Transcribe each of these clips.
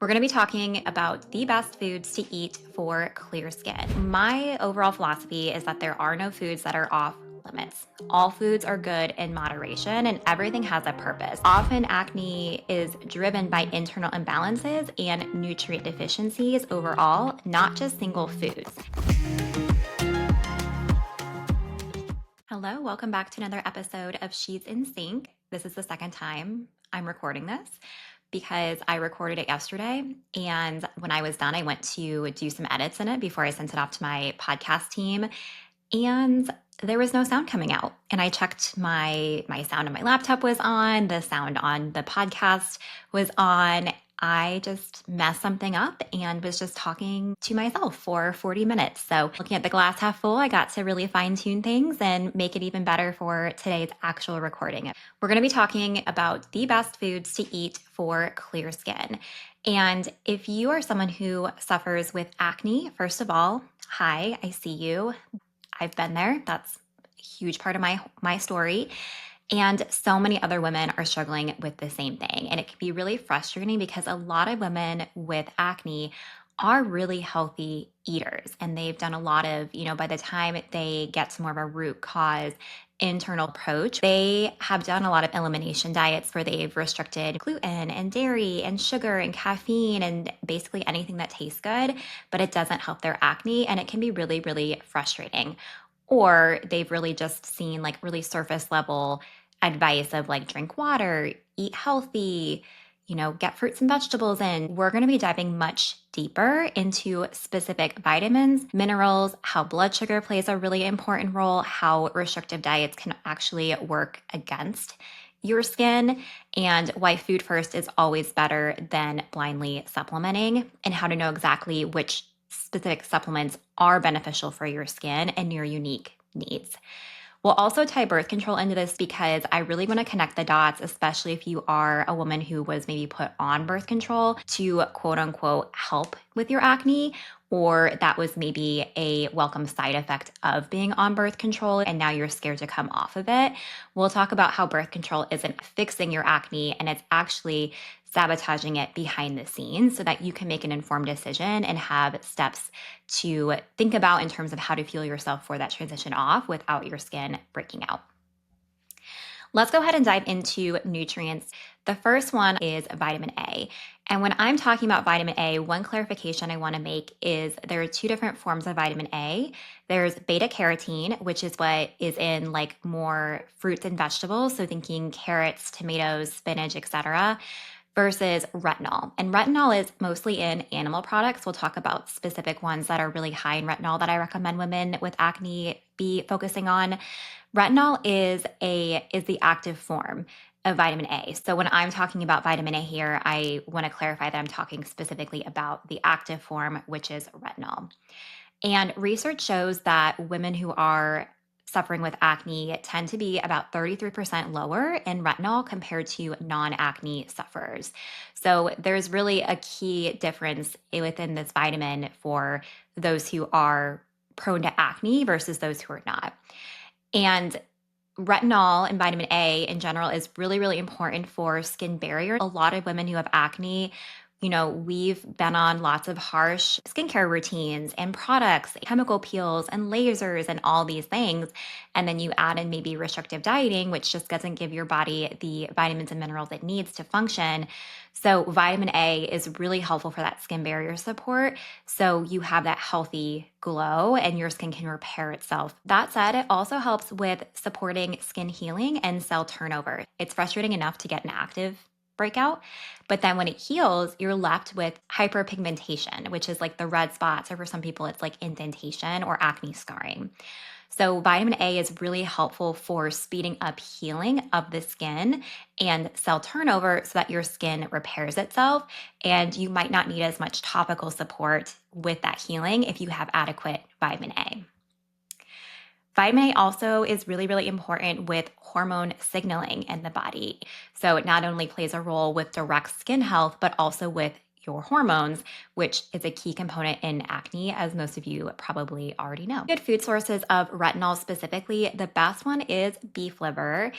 We're going to be talking about the best foods to eat for clear skin. My overall philosophy is that there are no foods that are off limits. All foods are good in moderation and everything has a purpose. Often, acne is driven by internal imbalances and nutrient deficiencies overall, not just single foods. Hello, welcome back to another episode of Sheets in Sync. This is the second time I'm recording this because I recorded it yesterday. And when I was done, I went to do some edits in it before I sent it off to my podcast team. And there was no sound coming out. And I checked my sound on my laptop was on, the sound on the podcast was on. I just messed something up and was just talking to myself for 40 minutes. So, looking at the glass half full, I got to really fine tune things and make it even better for today's actual recording. We're going to be talking about the best foods to eat for clear skin. And if you are someone who suffers with acne, first of all, hi, I see you. I've been there. That's a huge part of my story. And so many other women are struggling with the same thing. And it can be really frustrating because a lot of women with acne are really healthy eaters. And they've done a lot of, by the time they get to more of a root cause internal approach, they have done a lot of elimination diets where they've restricted gluten and dairy and sugar and caffeine and basically anything that tastes good, but it doesn't help their acne. And it can be really, really frustrating. Or they've really just seen like really surface level advice of like drink water, eat healthy, get fruits and vegetables in. We're going to be diving much deeper into specific vitamins, minerals, how blood sugar plays a really important role, how restrictive diets can actually work against your skin, and why food first is always better than blindly supplementing, and how to know exactly which specific supplements are beneficial for your skin and your unique needs. We'll also tie birth control into this because I really want to connect the dots, especially if you are a woman who was maybe put on birth control to quote unquote help with your acne, or that was maybe a welcome side effect of being on birth control and now you're scared to come off of it. We'll talk about how birth control isn't fixing your acne and it's actually sabotaging it behind the scenes so that you can make an informed decision and have steps to think about in terms of how to fuel yourself for that transition off without your skin breaking out. Let's go ahead and dive into nutrients. The first one is vitamin A. And when I'm talking about vitamin A, one clarification I want to make is there are two different forms of vitamin A. There's beta carotene, which is what is in like more fruits and vegetables. So thinking carrots, tomatoes, spinach, etc., versus retinol. And retinol is mostly in animal products. We'll talk about specific ones that are really high in retinol that I recommend women with acne be focusing on. Retinol is the active form of vitamin A. So when I'm talking about vitamin A here, I want to clarify that I'm talking specifically about the active form, which is retinol. And research shows that women who are suffering with acne tend to be about 33% lower in retinol compared to non-acne sufferers. So there's really a key difference within this vitamin for those who are prone to acne versus those who are not. And retinol and vitamin A in general is really, really important for skin barrier. A lot of women who have acne, we've been on lots of harsh skincare routines and products, chemical peels and lasers and all these things. And then you add in maybe restrictive dieting, which just doesn't give your body the vitamins and minerals it needs to function. So vitamin A is really helpful for that skin barrier support. So you have that healthy glow and your skin can repair itself. That said, it also helps with supporting skin healing and cell turnover. It's frustrating enough to get an active breakout, but then when it heals, you're left with hyperpigmentation, which is like the red spots, or for some people, it's like indentation or acne scarring. So vitamin A is really helpful for speeding up healing of the skin and cell turnover so that your skin repairs itself. And you might not need as much topical support with that healing if you have adequate vitamin A. Vitamin A also is really, really important with hormone signaling in the body. So it not only plays a role with direct skin health, but also with your hormones, which is a key component in acne, as most of you probably already know. Good food sources of retinol specifically, the best one is beef liver.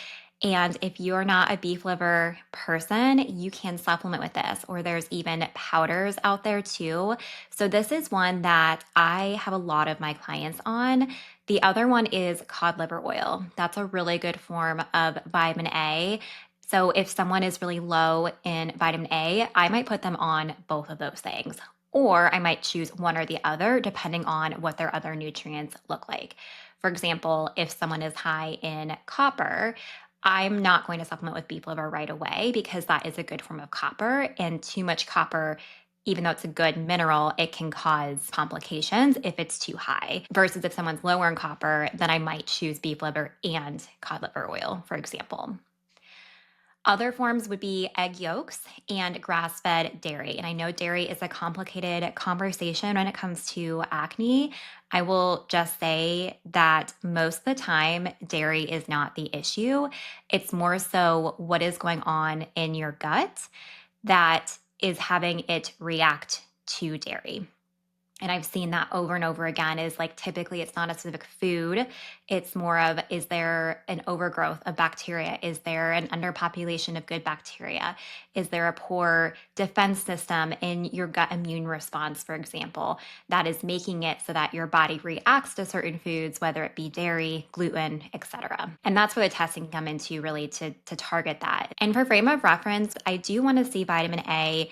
And if you're not a beef liver person, you can supplement with this, or there's even powders out there too. So, this is one that I have a lot of my clients on. The other one is cod liver oil. That's a really good form of vitamin A. So, if someone is really low in vitamin A, I might put them on both of those things. Or I might choose one or the other depending on what their other nutrients look like. For example, if someone is high in copper, I'm not going to supplement with beef liver right away because that is a good form of copper, and too much copper, even though it's a good mineral, it can cause complications if it's too high. Versus if someone's lower in copper, then I might choose beef liver and cod liver oil, for example. Other forms would be egg yolks and grass fed dairy. And I know dairy is a complicated conversation when it comes to acne. I will just say that most of the time, dairy is not the issue. It's more so what is going on in your gut that is having it react to dairy. And I've seen that over and over again is like typically it's not a specific food. It's more of, is there an overgrowth of bacteria? Is there an underpopulation of good bacteria? Is there a poor defense system in your gut immune response, for example, that is making it so that your body reacts to certain foods, whether it be dairy, gluten, etc. And that's where the testing come into really to target that. And for frame of reference, I do want to see vitamin A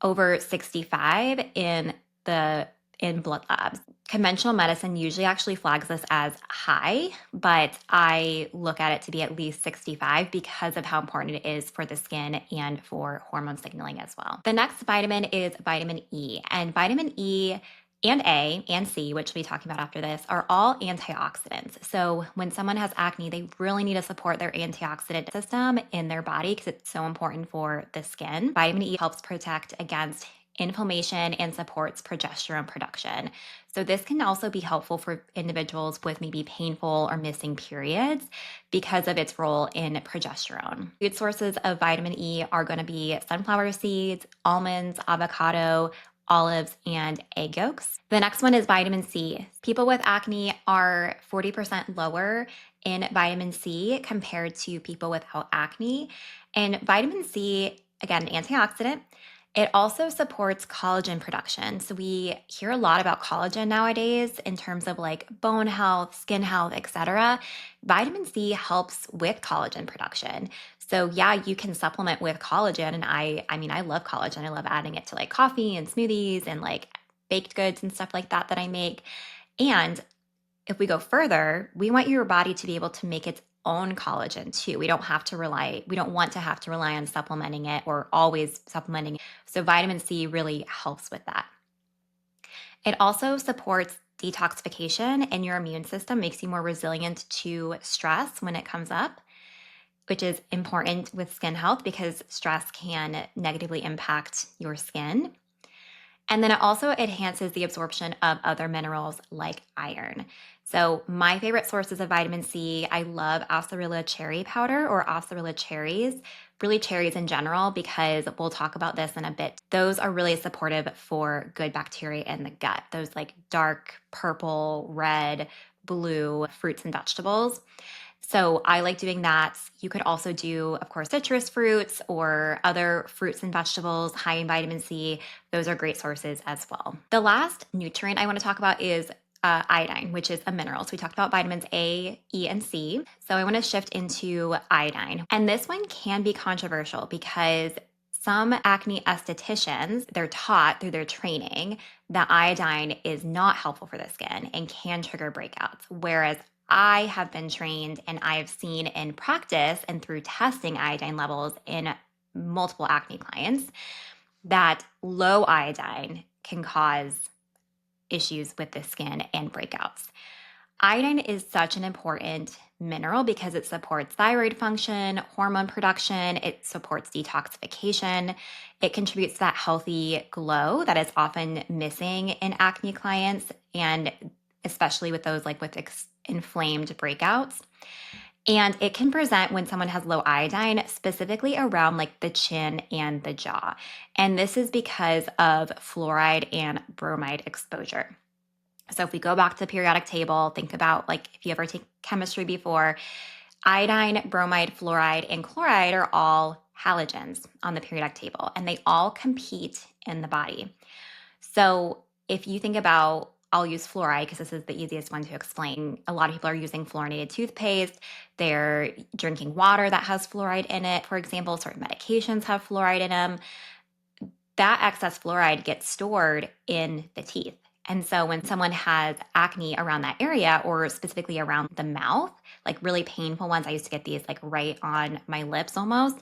over 65 in blood labs. Conventional medicine usually actually flags this as high, but I look at it to be at least 65 because of how important it is for the skin and for hormone signaling as well. The next vitamin is vitamin E, and vitamin E and A and C, which we'll be talking about after this, are all antioxidants. So when someone has acne, they really need to support their antioxidant system in their body because it's so important for the skin. Vitamin E helps protect against inflammation and supports progesterone production. So this can also be helpful for individuals with maybe painful or missing periods because of its role in progesterone. Good sources of vitamin E are going to be sunflower seeds, almonds, avocado, olives, and egg yolks. The next one is vitamin C. People with acne are 40% lower in vitamin C compared to people without acne. And vitamin C, again, antioxidant, it also supports collagen production. So we hear a lot about collagen nowadays in terms of like bone health, skin health, etc. Vitamin C helps with collagen production. So yeah, you can supplement with collagen, and I mean I love collagen. I love adding it to like coffee and smoothies and like baked goods and stuff like that I make. And if we go further, we want your body to be able to make its own collagen too. We don't want to have to rely on supplementing it or always supplementing. So vitamin C really helps with that. It also supports detoxification in your immune system, makes you more resilient to stress when it comes up, which is important with skin health because stress can negatively impact your skin. And then it also enhances the absorption of other minerals like iron. So my favorite sources of vitamin C, I love Ossarilla cherry powder or Ossarilla cherries, really cherries in general, because we'll talk about this in a bit. Those are really supportive for good bacteria in the gut. Those like dark purple, red, blue fruits and vegetables. So I like doing that. You could also do, of course, citrus fruits or other fruits and vegetables high in vitamin C. Those are great sources as well. The last nutrient I want to talk about is iodine, which is a mineral. So we talked about vitamins A, E, and C. So I want to shift into iodine. And this one can be controversial because some acne estheticians, they're taught through their training that iodine is not helpful for the skin and can trigger breakouts. Whereas I have been trained and I have seen in practice and through testing iodine levels in multiple acne clients that low iodine can cause issues with the skin and breakouts. Iodine is such an important mineral because it supports thyroid function, hormone production, it supports detoxification, it contributes to that healthy glow that is often missing in acne clients, and especially with those like with inflamed breakouts. And it can present when someone has low iodine, specifically around like the chin and the jaw. And this is because of fluoride and bromide exposure. So if we go back to the periodic table, think about like if you ever take chemistry before, Iodine, bromide, fluoride, and chloride are all halogens on the periodic table, and they all compete in the body. So if you think about, I'll use fluoride because this is the easiest one to explain. A lot of people are using fluorinated toothpaste. They're drinking water that has fluoride in it. For example, certain medications have fluoride in them. That excess fluoride gets stored in the teeth. And so when someone has acne around that area, or specifically around the mouth, like really painful ones, I used to get these like right on my lips almost,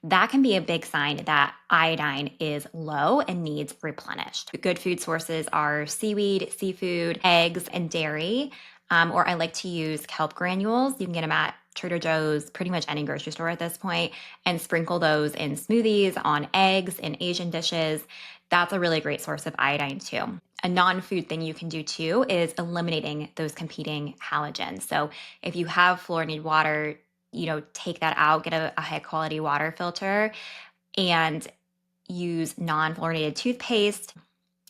that can be a big sign that iodine is low and needs replenished. Good food sources are seaweed, seafood, eggs, and dairy. Or I like to use kelp granules. You can get them at Trader Joe's, pretty much any grocery store at this point, and sprinkle those in smoothies, on eggs, in Asian dishes. That's a really great source of iodine too. A non-food thing you can do too is eliminating those competing halogens. So if you have fluoridated water, take that out, get a high quality water filter, and use non-fluoridated toothpaste.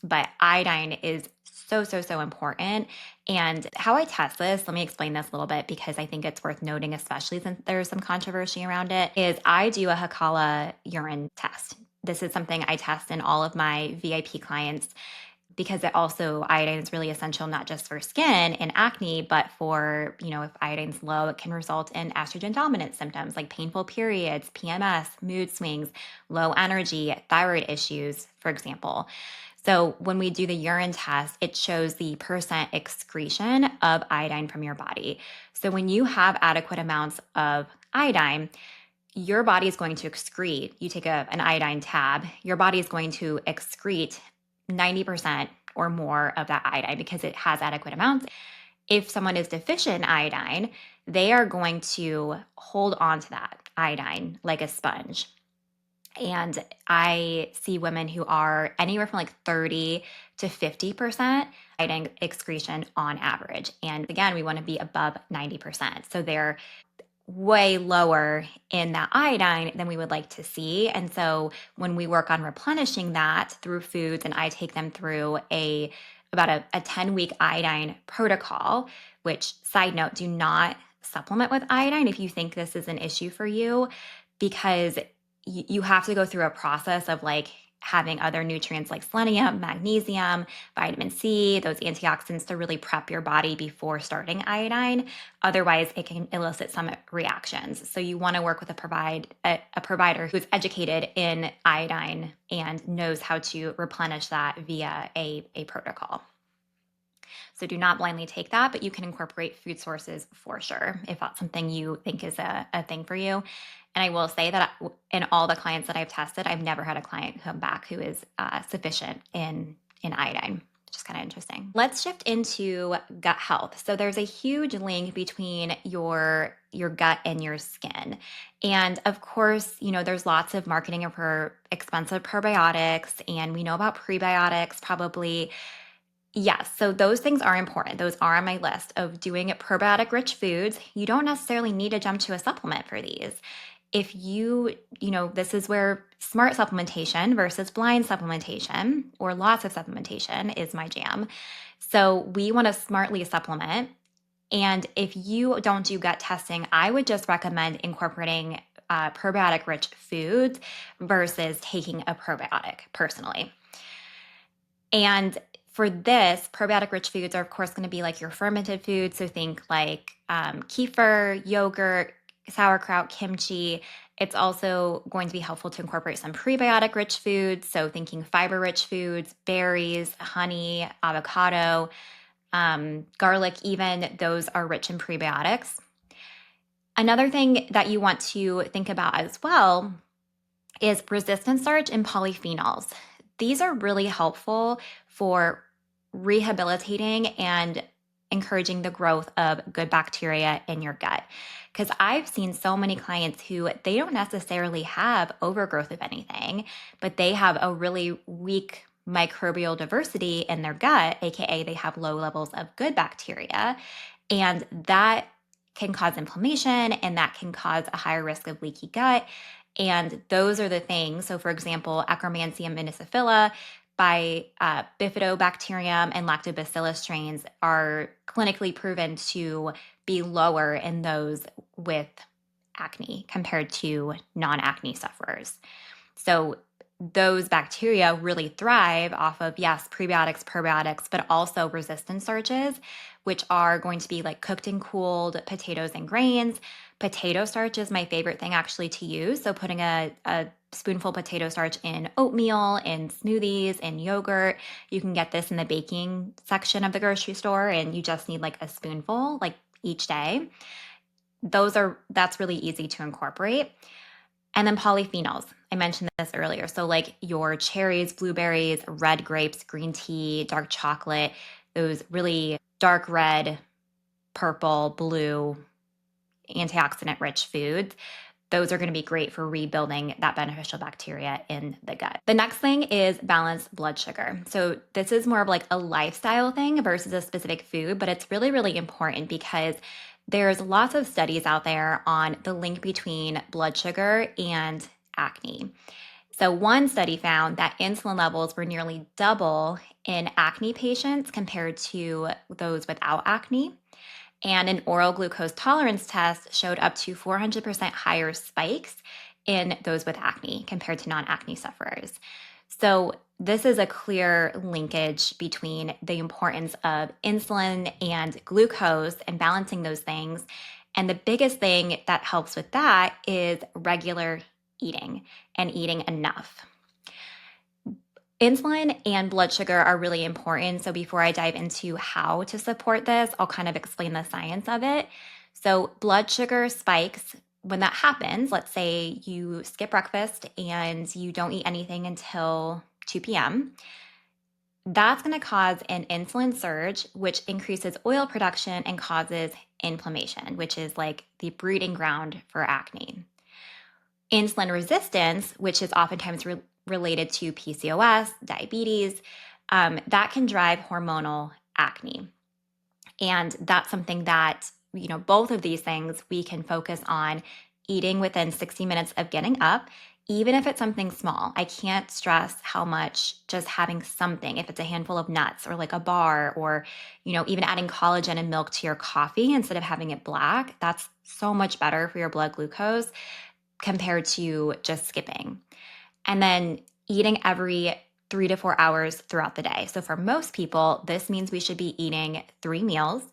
But iodine is so, so, so important. And how I test this, let me explain this a little bit because I think it's worth noting, especially since there's some controversy around it, is I do a Hakala urine test. This is something I test in all of my VIP clients because it also, iodine is really essential, not just for skin and acne, but for, if iodine's low, it can result in estrogen dominant symptoms like painful periods, PMS, mood swings, low energy, thyroid issues, for example. So when we do the urine test, it shows the percent excretion of iodine from your body. So when you have adequate amounts of iodine, your body is going to excrete. You take an iodine tab, your body is going to excrete 90% or more of that iodine because it has adequate amounts. If someone is deficient in iodine, they are going to hold on to that iodine like a sponge. And I see women who are anywhere from like 30 to 50% iodine excretion on average. And again, we want to be above 90%. So they're way lower in that iodine than we would like to see. And so when we work on replenishing that through foods, and I take them through about a 10-week iodine protocol, which, side note, do not supplement with iodine if you think this is an issue for you, because you have to go through a process of like having other nutrients like selenium, magnesium, vitamin C, those antioxidants to really prep your body before starting iodine. Otherwise, it can elicit some reactions. So you want to work with a provider who's educated in iodine and knows how to replenish that via a protocol. So do not blindly take that, but you can incorporate food sources for sure if that's something you think is a thing for you. And I will say that in all the clients that I've tested, I've never had a client come back who is sufficient in iodine, which is kind of interesting. Let's shift into gut health. So there's a huge link between your gut and your skin. And of course, there's lots of marketing for expensive probiotics, and we know about prebiotics probably. Yes, so those things are important. Those are on my list of doing probiotic rich foods. You don't necessarily need to jump to a supplement for these. If this is where smart supplementation versus blind supplementation or lots of supplementation is my jam. So we want to smartly supplement. And if you don't do gut testing, I would just recommend incorporating probiotic rich foods versus taking a probiotic personally. And for this, probiotic rich foods are, of course, going to be like your fermented foods. So think like kefir, yogurt, sauerkraut, kimchi. It's also going to be helpful to incorporate some prebiotic rich foods. So thinking fiber rich foods, berries, honey, avocado, garlic, even those are rich in prebiotics. Another thing that you want to think about as well is resistant starch and polyphenols. These are really helpful for rehabilitating and encouraging the growth of good bacteria in your gut. Because I've seen so many clients who they don't necessarily have overgrowth of anything, but they have a really weak microbial diversity in their gut, aka they have low levels of good bacteria. And that can cause inflammation, and that can cause a higher risk of leaky gut. And those are the things. So for example, Akkermansia minusophylla, by bifidobacterium and lactobacillus strains are clinically proven to be lower in those with acne compared to non-acne sufferers. So those bacteria really thrive off of, yes, prebiotics, probiotics, but also resistant starches, which are going to be like cooked and cooled potatoes and grains. Potato starch is my favorite thing actually to use. So putting a spoonful potato starch in oatmeal, in smoothies, in yogurt. You can get this in the baking section of the grocery store, and you just need like a spoonful like each day. That's really easy to incorporate. And then polyphenols. I mentioned this earlier. So, like your cherries, blueberries, red grapes, green tea, dark chocolate, those really dark red, purple, blue, antioxidant rich foods, those are going to be great for rebuilding that beneficial bacteria in the gut. The next thing is balanced blood sugar. So, this is more of like a lifestyle thing versus a specific food, but it's really, really important because there's lots of studies out there on the link between blood sugar and acne. So, one study found that insulin levels were nearly double in acne patients compared to those without acne. And an oral glucose tolerance test showed up to 400% higher spikes in those with acne compared to non acne sufferers. So, this is a clear linkage between the importance of insulin and glucose and balancing those things. And the biggest thing that helps with that is regular eating and eating enough. Insulin and blood sugar are really important. So before I dive into how to support this, I'll kind of explain the science of it. So blood sugar spikes when that happens. Let's say you skip breakfast and you don't eat anything until 2 p.m. That's going to cause an insulin surge, which increases oil production and causes inflammation, which is like the breeding ground for acne. Insulin resistance, which is oftentimes related to PCOS, diabetes, that can drive hormonal acne. And that's something that, both of these things we can focus on eating within 60 minutes of getting up, even if it's something small. I can't stress how much just having something, if it's a handful of nuts or like a bar or, even adding collagen and milk to your coffee instead of having it black, that's so much better for your blood glucose compared to just skipping. And then eating every 3 to 4 hours throughout the day. So for most people, this means we should be eating 3 meals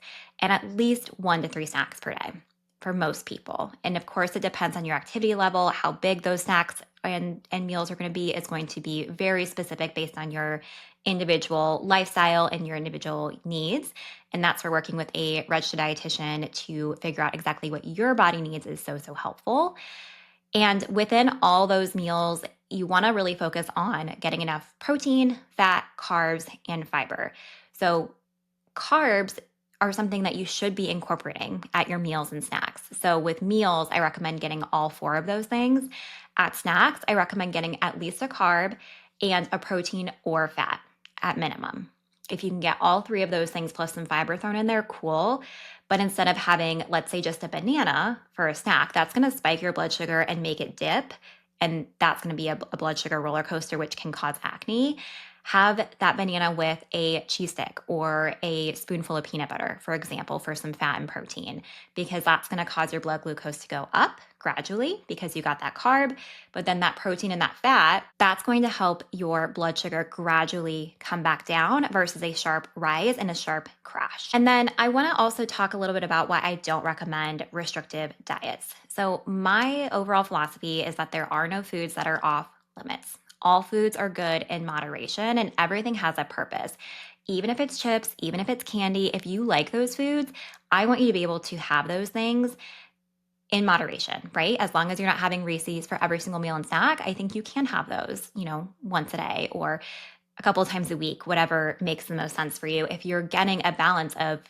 and at least 1 to 3 snacks per day for most people. And of course, it depends on your activity level. How big those snacks and meals are going to be is going to be very specific based on your individual lifestyle and your individual needs. And that's where working with a registered dietitian to figure out exactly what your body needs is so, so helpful. And within all those meals, you want to really focus on getting enough protein, fat, carbs, and fiber. So carbs are something that you should be incorporating at your meals and snacks. So with meals, I recommend getting all 4 of those things. At snacks, I recommend getting at least a carb and a protein or fat at minimum. If you can get all 3 of those things plus some fiber thrown in there, cool. But instead of having, let's say, just a banana for a snack, that's going to spike your blood sugar and make it dip. And that's going to be a blood sugar roller coaster, which can cause acne. Have that banana with a cheese stick or a spoonful of peanut butter, for example, for some fat and protein, because that's going to cause your blood glucose to go up gradually because you got that carb. But then that protein and that fat, that's going to help your blood sugar gradually come back down versus a sharp rise and a sharp crash. And then I want to also talk a little bit about why I don't recommend restrictive diets. So my overall philosophy is that there are no foods that are off limits. All foods are good in moderation and everything has a purpose. Even if it's chips, even if it's candy, if you like those foods, I want you to be able to have those things in moderation, right? As long as you're not having Reese's for every single meal and snack, I think you can have those, once a day or a couple of times a week, whatever makes the most sense for you. If you're getting a balance of,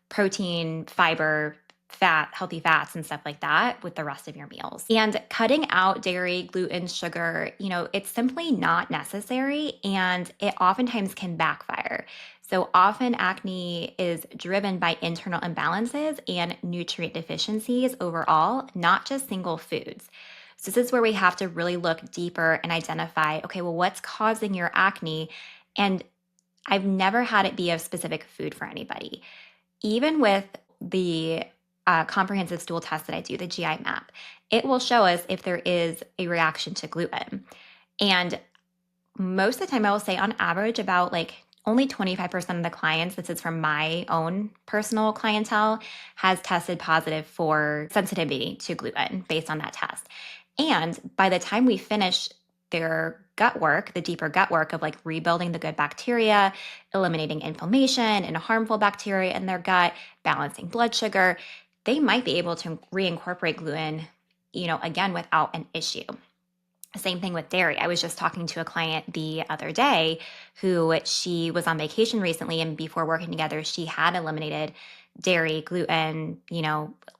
protein, fiber, fat, healthy fats and stuff like that with the rest of your meals. And cutting out dairy, gluten, sugar, it's simply not necessary and it oftentimes can backfire. So often acne is driven by internal imbalances and nutrient deficiencies overall, not just single foods. So this is where we have to really look deeper and identify, okay, well, what's causing your acne? And I've never had it be a specific food for anybody. Even with the comprehensive stool test that I do, the GI map, it will show us if there is a reaction to gluten. And most of the time, I will say on average, about like only 25% of the clients, this is from my own personal clientele, has tested positive for sensitivity to gluten based on that test. And by the time we finish their gut work, the deeper gut work of like rebuilding the good bacteria, eliminating inflammation and harmful bacteria in their gut, balancing blood sugar, they might be able to reincorporate gluten, again, without an issue. Same thing with dairy. I was just talking to a client the other day who she was on vacation recently, and before working together, she had eliminated dairy, gluten,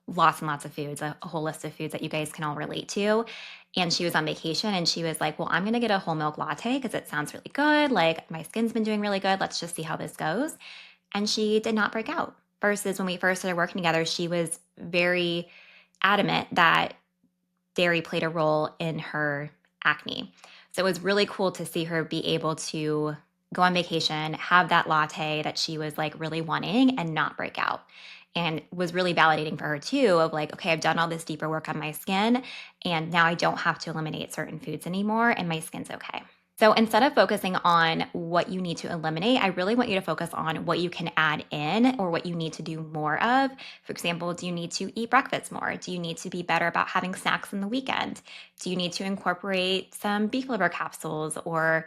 lots and lots of foods, a whole list of foods that you guys can all relate to. And she was on vacation and she was like, well, I'm going to get a whole milk latte because it sounds really good. Like my skin's been doing really good. Let's just see how this goes. And she did not break out. Versus when we first started working together, she was very adamant that dairy played a role in her acne. So it was really cool to see her be able to go on vacation, have that latte that she was like really wanting and not break out. And was really validating for her too of like, okay, I've done all this deeper work on my skin and now I don't have to eliminate certain foods anymore and my skin's okay. So instead of focusing on what you need to eliminate, I really want you to focus on what you can add in or what you need to do more of. For example, do you need to eat breakfast more? Do you need to be better about having snacks in the weekend? Do you need to incorporate some beef liver capsules or,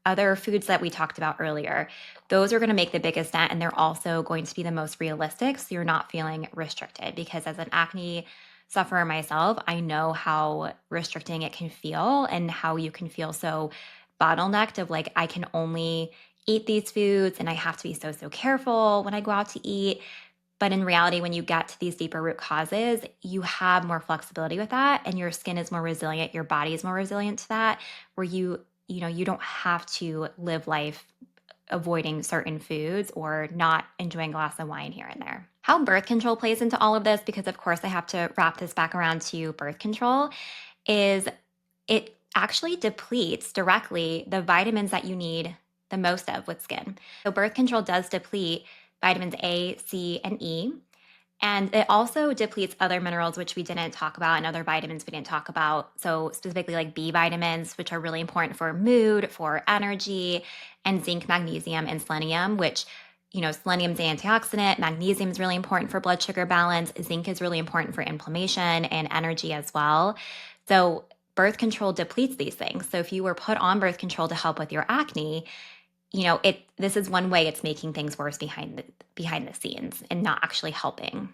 other foods that we talked about earlier? Those are going to make the biggest dent and they're also going to be the most realistic. So you're not feeling restricted because as an acne sufferer myself, I know how restricting it can feel and how you can feel so bottlenecked of like, I can only eat these foods and I have to be so careful when I go out to eat. But in reality, when you get to these deeper root causes, you have more flexibility with that and your skin is more resilient, your body is more resilient to that, where you don't have to live life avoiding certain foods or not enjoying a glass of wine here and there. How birth control plays into all of this, because of course I have to wrap this back around to birth control, is it actually depletes directly the vitamins that you need the most of with skin. So birth control does deplete vitamins A, C, and E. And it also depletes other minerals, which we didn't talk about, and other vitamins we didn't talk about. So, specifically, like B vitamins, which are really important for mood, for energy, and zinc, magnesium, and selenium, which, selenium is an antioxidant. Magnesium is really important for blood sugar balance. Zinc is really important for inflammation and energy as well. So, birth control depletes these things. So, if you were put on birth control to help with your acne, this is one way it's making things worse behind the scenes and not actually helping.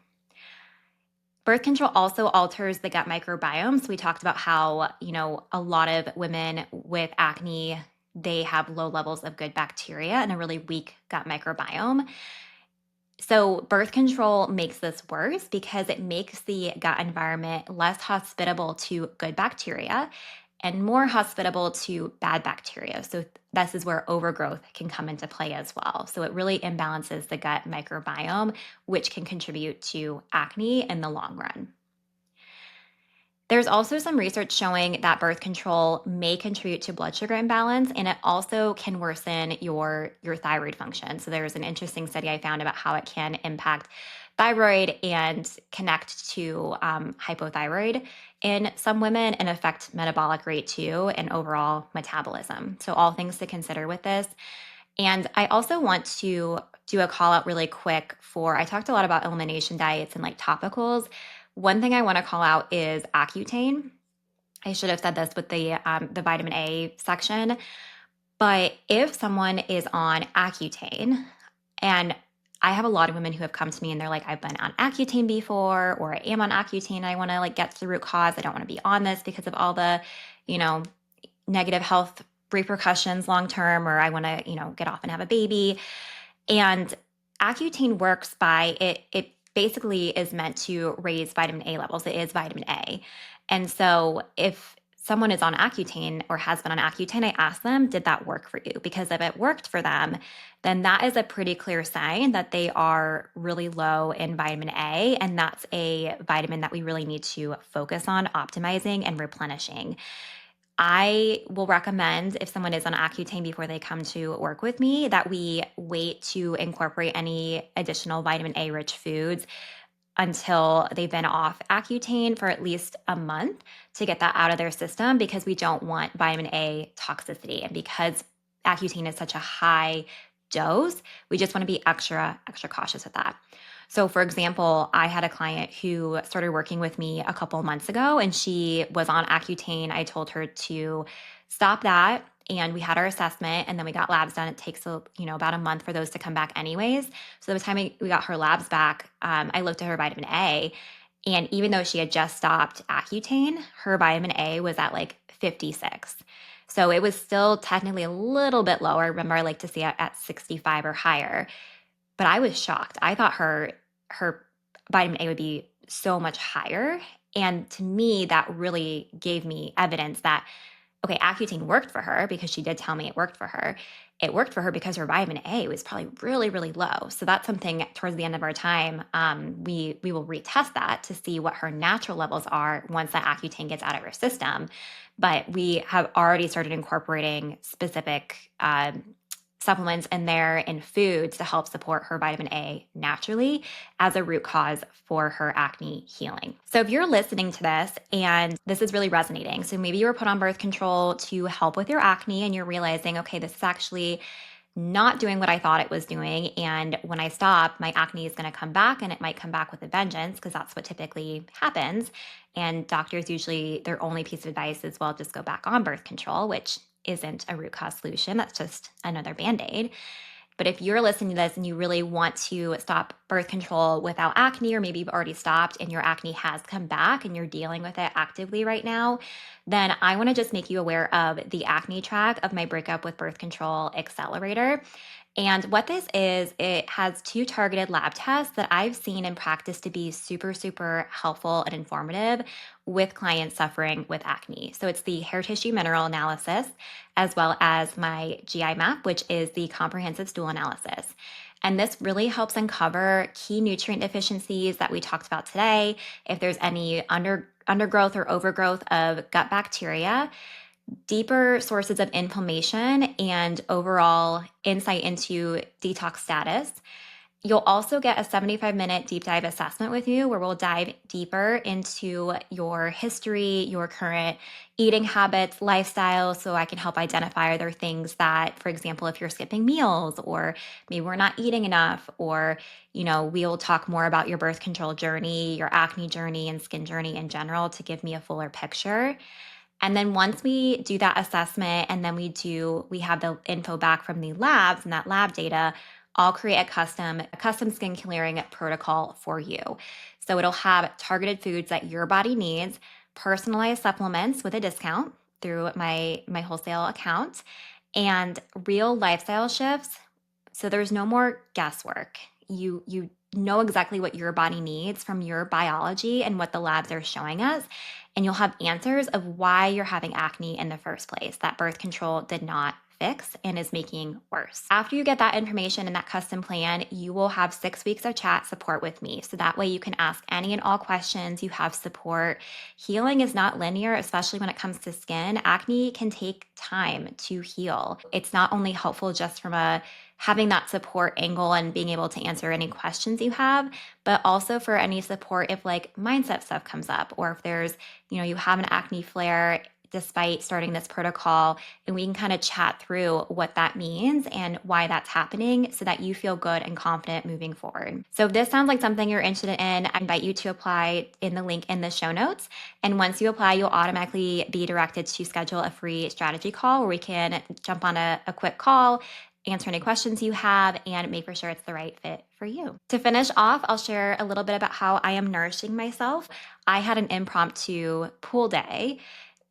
Birth control also alters the gut microbiome. So we talked about how, a lot of women with acne, they have low levels of good bacteria and a really weak gut microbiome. So birth control makes this worse because it makes the gut environment less hospitable to good bacteria and more hospitable to bad bacteria. So this is where overgrowth can come into play as well. So it really imbalances the gut microbiome, which can contribute to acne in the long run. There's also some research showing that birth control may contribute to blood sugar imbalance, and it also can worsen your thyroid function. So there's an interesting study I found about how it can impact thyroid and connect to hypothyroid in some women and affect metabolic rate too and overall metabolism. So all things to consider with this. And I also want to do a call out really quick I talked a lot about elimination diets and like topicals. One thing I want to call out is Accutane. I should have said this with the vitamin A section, but if someone is on Accutane, and I have a lot of women who have come to me and they're like, I've been on Accutane before, or I am on Accutane. I want to like get to the root cause. I don't want to be on this because of all the, negative health repercussions long term, or I want to, get off and have a baby. And Accutane works by it basically is meant to raise vitamin A levels. It is vitamin A. And so if someone is on Accutane or has been on Accutane, I ask them, did that work for you? Because if it worked for them, then that is a pretty clear sign that they are really low in vitamin A. And that's a vitamin that we really need to focus on optimizing and replenishing. I will recommend if someone is on Accutane before they come to work with me that we wait to incorporate any additional vitamin A rich foods until they've been off Accutane for at least a month to get that out of their system, because we don't want vitamin A toxicity. And because Accutane is such a high dose, we just want to be extra cautious with that. So, for example, I had a client who started working with me a couple months ago and she was on Accutane. I told her to stop that. And we had our assessment and then we got labs done. It takes about a month for those to come back anyways. So by the time we got her labs back, I looked at her vitamin A, and even though she had just stopped Accutane, her vitamin A was at like 56. So it was still technically a little bit lower. Remember, I like to see it at 65 or higher, but I was shocked. I thought her vitamin A would be so much higher, and to me, that really gave me evidence that okay, Accutane worked for her because she did tell me it worked for her. It worked for her because her vitamin A was probably really, really low. So that's something towards the end of our time, we will retest that to see what her natural levels are once that Accutane gets out of her system. But we have already started incorporating specific supplements in there and foods to help support her vitamin A naturally as a root cause for her acne healing. So if you're listening to this and this is really resonating, so maybe you were put on birth control to help with your acne and you're realizing, okay, this is actually not doing what I thought it was doing. And when I stop, my acne is going to come back, and it might come back with a vengeance because that's what typically happens. And doctors usually, their only piece of advice is, well, just go back on birth control, which isn't a root cause solution. That's just another Band-Aid. But if you're listening to this and you really want to stop birth control without acne, or maybe you've already stopped and your acne has come back and you're dealing with it actively right now, then I want to just make you aware of the acne track of my Breakup with Birth Control Accelerator. And what this is, it has 2 targeted lab tests that I've seen in practice to be super, super helpful and informative with clients suffering with acne. So it's the hair tissue mineral analysis, as well as my GI map, which is the comprehensive stool analysis. And this really helps uncover key nutrient deficiencies that we talked about today. If there's any undergrowth or overgrowth of gut bacteria, deeper sources of inflammation, and overall insight into detox status. You'll also get a 75-minute deep dive assessment with you where we'll dive deeper into your history, your current eating habits, lifestyle, so I can help identify are there things that, for example, if you're skipping meals or maybe we're not eating enough, or, we'll talk more about your birth control journey, your acne journey, and skin journey in general to give me a fuller picture. And then once we do that assessment and then we have the info back from the labs and that lab data, I'll create a custom skin clearing protocol for you. So it'll have targeted foods that your body needs, personalized supplements with a discount through my wholesale account, and real lifestyle shifts. So there's no more guesswork. You know exactly what your body needs from your biology and what the labs are showing us. And you'll have answers of why you're having acne in the first place that birth control did not fix and is making worse. After you get that information and that custom plan, you will have 6 weeks of chat support with me. So that way you can ask any and all questions. You have support. Healing is not linear, especially when it comes to skin. Acne can take time to heal. It's not only helpful just from having that support angle and being able to answer any questions you have, but also for any support if like mindset stuff comes up, or if there's, you have an acne flare despite starting this protocol, and we can kind of chat through what that means and why that's happening so that you feel good and confident moving forward. So if this sounds like something you're interested in, I invite you to apply in the link in the show notes. And once you apply, you'll automatically be directed to schedule a free strategy call where we can jump on a quick call, answer any questions you have, and make for sure it's the right fit for you. To finish off, I'll share a little bit about how I am nourishing myself. I had an impromptu pool day.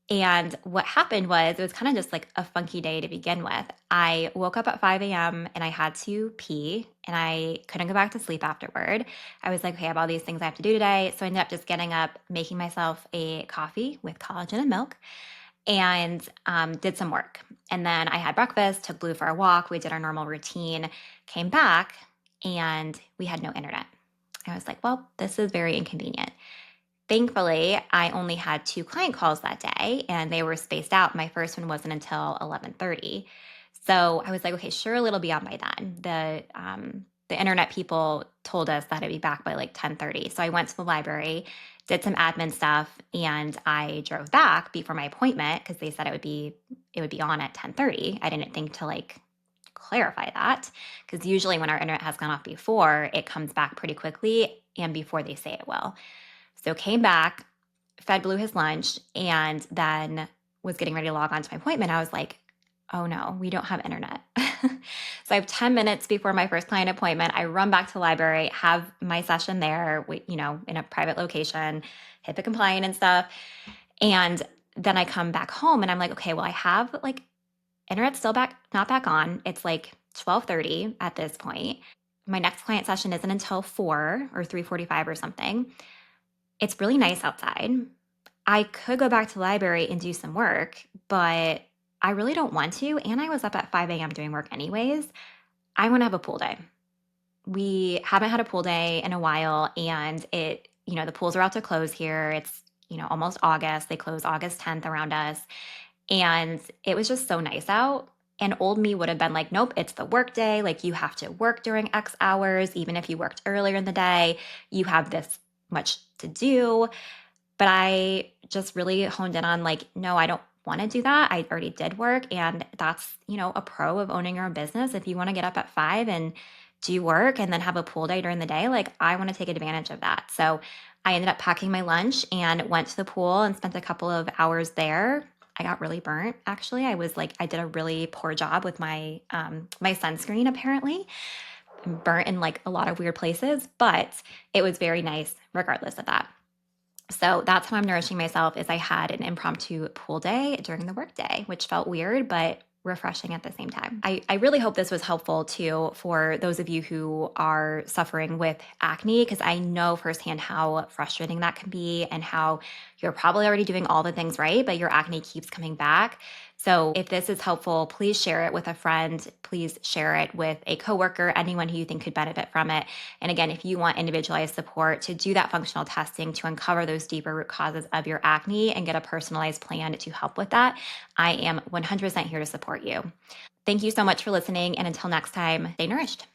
And what happened was, it was kind of just like a funky day to begin with. I woke up at 5 a.m. and I had to pee and I couldn't go back to sleep afterward. I was like, okay, I have all these things I have to do today. So I ended up just getting up, making myself a coffee with collagen and milk. and did some work. And then I had breakfast, took Blue for a walk. We did our normal routine, came back, and we had no internet. I was like, well, this is very inconvenient. Thankfully, I only had 2 client calls that day and they were spaced out. My first one wasn't until 11:30. So I was like, okay, surely it'll be on by then. The internet people told us that it'd be back by like 10:30. So I went to the library, did some admin stuff, and I drove back before my appointment because they said it would be on at 10:30. I didn't think to like clarify that because usually when our internet has gone off before, it comes back pretty quickly and before they say it will. So came back, fed Blue his lunch, and then was getting ready to log on to my appointment. I was like, oh no, we don't have internet. So I have 10 minutes before my first client appointment. I run back to the library, have my session there, in a private location, HIPAA compliant and stuff. And then I come back home and I'm like, okay, well, I have like internet still not back on. It's like 12:30 at this point. My next client session isn't until 4 or 3:45 or something. It's really nice outside. I could go back to the library and do some work, but I really don't want to. And I was up at 5 a.m. doing work anyways. I want to have a pool day. We haven't had a pool day in a while, and the pools are about to close here. It's, almost August. They close August 10th around us. And it was just so nice out. And old me would have been like, nope, it's the work day. Like you have to work during X hours. Even if you worked earlier in the day, you have this much to do. But I just really honed in on like, no, I don't want to do that. I already did work. And that's, a pro of owning your own business. If you want to get up at 5 and do work and then have a pool day during the day, like I want to take advantage of that. So I ended up packing my lunch and went to the pool and spent a couple of hours there. I got really burnt actually. I did a really poor job with my sunscreen apparently. I'm burnt in like a lot of weird places, but it was very nice regardless of that. So that's how I'm nourishing myself is I had an impromptu pool day during the workday, which felt weird, but refreshing at the same time. I really hope this was helpful too for those of you who are suffering with acne, because I know firsthand how frustrating that can be and how you're probably already doing all the things right, but your acne keeps coming back. So if this is helpful, please share it with a friend. Please share it with a coworker, anyone who you think could benefit from it. And again, if you want individualized support to do that functional testing to uncover those deeper root causes of your acne and get a personalized plan to help with that, I am 100% here to support you. Thank you so much for listening. And until next time, stay nourished.